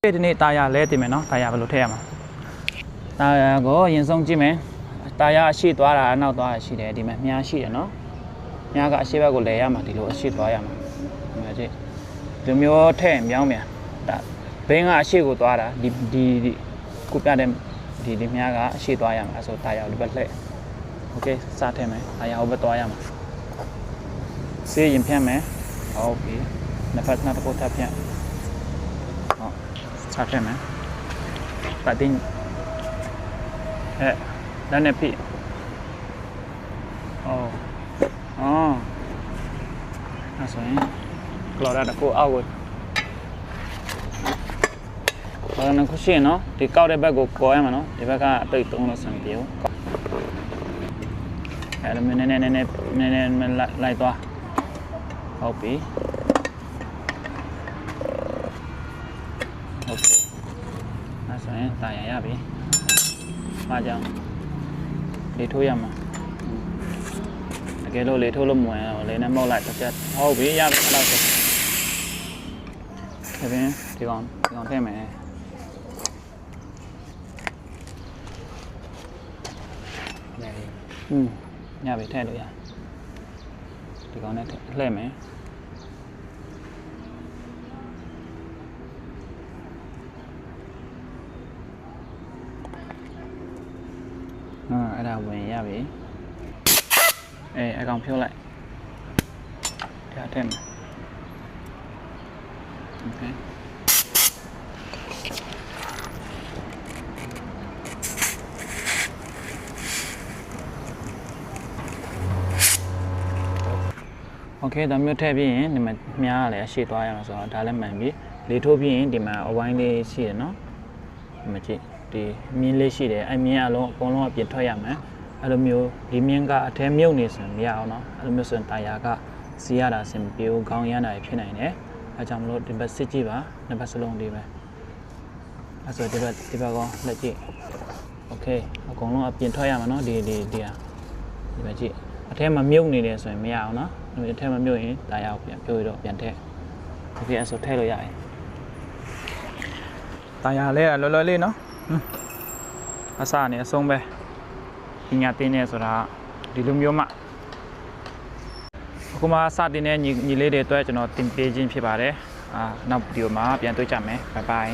ဒီနေ့တာယာလဲတင်မယ်နော်တာယာဘယ်လိုထည့်ရမှာတာယာကိုရင်ဆုံးကြည့်မယ်တာယာအရှိသွားတာအနောက်သွားတာရှိတယ်ဒီမှာမြားရှိတယ်နော်မြားကအရှိဘက်ကိုလဲရမှာဒီလိုအရှိသွားရမှာဒီမှာကြည့်ဒီမျိုးထည့်မြောင်းမြန်ဒါဘင်းကအရှိကိုသွားတာဒီကုပြတဲ့ဒီမြားကအရှိသွားရမှာဆိုတာယာကိုဒီဘက်လှည့်โอเคစထည့်မယ်တာယာကိုဘက်သွားရမှာဆေးရင်ဖြန့်မယ်ဟုတ်ပြီနှစ်ဖက်နောက်တစ်ခုထပ်ဖြန့်စထည့်မယ်ပတ်တင်ဒါနဲ့ပြီအဲ့ဆိုရင်ကလော်ဒါတကူအောက်ကိုဘာလို့ခုရှိနော်ဒီကောက်တဲ့ဘက်ကိုကော်ရမှာနော်ဒီဘက်ကတိတ်သုံးလို့စံပြေဘူးအဲ့ဒါနည်းလိုက်သွားဟုတ်ပြီโอเคအဲ့ဆိုရင်တာယာရပြီမှာကြောင်လေထိုးရမှာတကယ်လို့လေထိုးလို့မဝင်တော့လေနဲ့မောက်လိုက်တစ်ချက်ဟုတ်ပြီရပြီအဲ့လောက်ဆိုဒီပြင်ဒီကောင်ထည့်မယ်ညပြီထည့်လို့ရဒီကောင်နဲ့လှည့်မယ်အဲ့ဒါဝင်ရပြီအကောင်ဖြုတ်လိုက်ဒါထည့်မယ်โอเคโอเคဒါမျိုးထည့်ပြီးရင်ဒီမှာမြားလည်းအရှိသွားရမှာဆိုတော့ဒါလည်းမှန်ပြီလေထိုးပြီးရင်ဒီမှာအဝိုင်းလေးရှိတယ်နော်ဒီမှာကြည့်ဒီမြင်းလေးရှိတယ်အမြင်းအလုံးအကုန်လုံးအပြင်ထွက်ရမယ်အဲ့လိုမျိုးဒီမြင်းကအထဲမြုပ်နေဆိုရင်မရအောင်နော်အဲ့လိုမျိုးဆိုရင်တာယာကစီရတာအဆင်ပြေဘူးခေါင်းရမ်းတာဖြစ်နိုင်တယ်အဲကြောင့်မလို့ဒီဘက်စစ်ကြည့်ပါနှစ်ဘက်စလုံးဒီပဲအဲ့ဆိုဒီဘက်ကောလက်ကြည့်โอเคအကုန်လုံးအပြင်ထွက်ရမှာနော်ဒီဟာဒီဘက်ကြည့်အထဲမှာမြုပ်နေတယ်ဆိုရင်မရအောင်နော်အထဲမှာမြုပ်ရင်တာယာကိုပြန်ဖြိုးရတော့ပြန်ထည့်โอเคအဲ့ဆိုထည့်လို့ရတယ်တာယာလဲလောလောလေးနော်အစနဲ့အဆုံးပဲပညာသင်နေဆိုတာဒီလိုမျိုးမှအခုမှစတင်တဲ့ညီလေးတွေအတွက်ကျွန်တော်သင်ပေးခြင်းဖြစ်ပါတယ်နောက်ဗီဒီယိုမှာပြန်တွေ့ကြမယ်ဘိုင်ဘိုင်